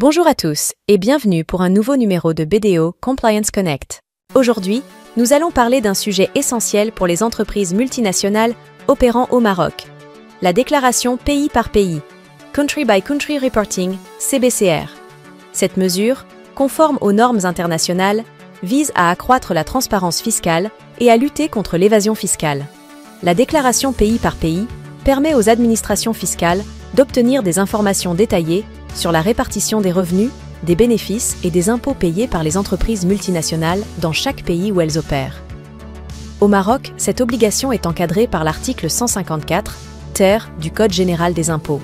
Bonjour à tous et bienvenue pour un nouveau numéro de BDO Compliance Connect. Aujourd'hui, nous allons parler d'un sujet essentiel pour les entreprises multinationales opérant au Maroc, la déclaration pays par pays, Country by Country Reporting, CBCR. Cette mesure, conforme aux normes internationales, vise à accroître la transparence fiscale et à lutter contre l'évasion fiscale. La déclaration pays par pays permet aux administrations fiscales d'obtenir des informations détaillées sur la répartition des revenus, des bénéfices et des impôts payés par les entreprises multinationales dans chaque pays où elles opèrent. Au Maroc, cette obligation est encadrée par l'article 154 ter du Code général des impôts.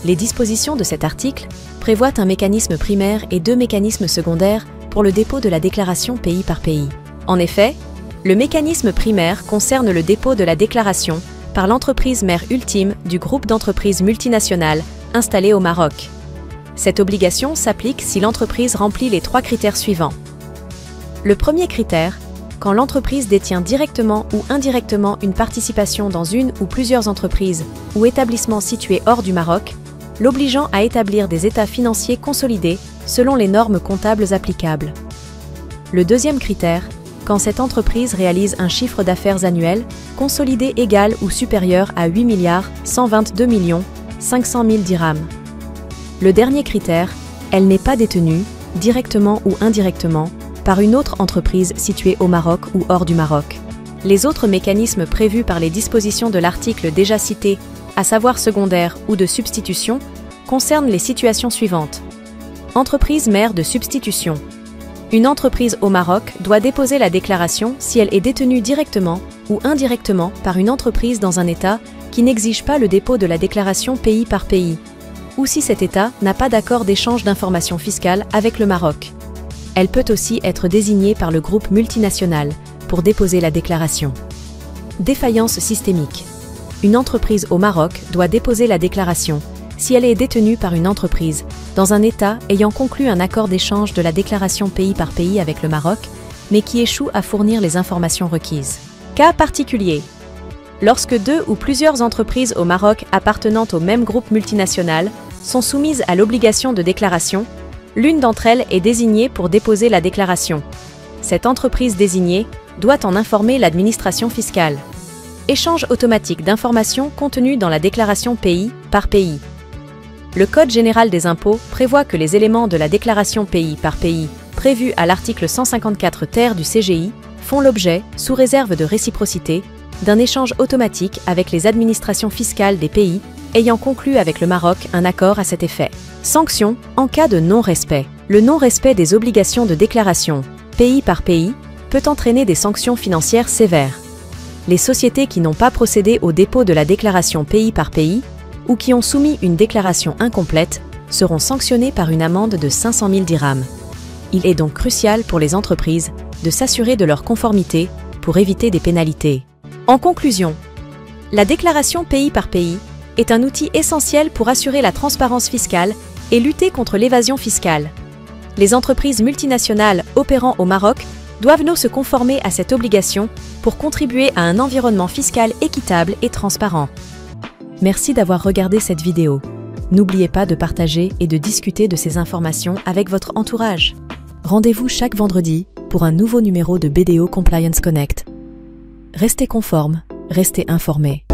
Les dispositions de cet article prévoient un mécanisme primaire et deux mécanismes secondaires pour le dépôt de la déclaration pays par pays. En effet, le mécanisme primaire concerne le dépôt de la déclaration par l'entreprise mère ultime du groupe d'entreprises multinationales installées au Maroc. Cette obligation s'applique si l'entreprise remplit les trois critères suivants. Le premier critère, quand l'entreprise détient directement ou indirectement une participation dans une ou plusieurs entreprises ou établissements situés hors du Maroc, l'obligeant à établir des états financiers consolidés selon les normes comptables applicables. Le deuxième critère, quand cette entreprise réalise un chiffre d'affaires annuel consolidé égal ou supérieur à 8 122 500 000 dirhams. Le dernier critère, elle n'est pas détenue, directement ou indirectement, par une autre entreprise située au Maroc ou hors du Maroc. Les autres mécanismes prévus par les dispositions de l'article déjà cité, à savoir secondaire ou de substitution, concernent les situations suivantes. Entreprise mère de substitution. Une entreprise au Maroc doit déposer la déclaration si elle est détenue directement ou indirectement par une entreprise dans un État qui n'exige pas le dépôt de la déclaration pays par pays, ou si cet État n'a pas d'accord d'échange d'informations fiscales avec le Maroc. Elle peut aussi être désignée par le groupe multinational pour déposer la déclaration. Défaillance systémique. Une entreprise au Maroc doit déposer la déclaration si elle est détenue par une entreprise dans un État ayant conclu un accord d'échange de la déclaration pays par pays avec le Maroc, mais qui échoue à fournir les informations requises. Cas particulier. Lorsque deux ou plusieurs entreprises au Maroc appartenant au même groupe multinational sont soumises à l'obligation de déclaration, l'une d'entre elles est désignée pour déposer la déclaration. Cette entreprise désignée doit en informer l'administration fiscale. Échange automatique d'informations contenues dans la déclaration pays par pays. Le Code général des impôts prévoit que les éléments de la déclaration pays par pays, prévus à l'article 154 ter du CGI, font l'objet, sous réserve de réciprocité, d'un échange automatique avec les administrations fiscales des pays ayant conclu avec le Maroc un accord à cet effet. Sanctions en cas de non-respect. Le non-respect des obligations de déclaration, pays par pays, peut entraîner des sanctions financières sévères. Les sociétés qui n'ont pas procédé au dépôt de la déclaration pays par pays ou qui ont soumis une déclaration incomplète seront sanctionnées par une amende de 500 000 dirhams. Il est donc crucial pour les entreprises de s'assurer de leur conformité pour éviter des pénalités. En conclusion, la déclaration pays par pays est un outil essentiel pour assurer la transparence fiscale et lutter contre l'évasion fiscale. Les entreprises multinationales opérant au Maroc doivent se conformer à cette obligation pour contribuer à un environnement fiscal équitable et transparent. Merci d'avoir regardé cette vidéo. N'oubliez pas de partager et de discuter de ces informations avec votre entourage. Rendez-vous chaque vendredi pour un nouveau numéro de BDO Compliance Connect. Restez conformes, restez informés.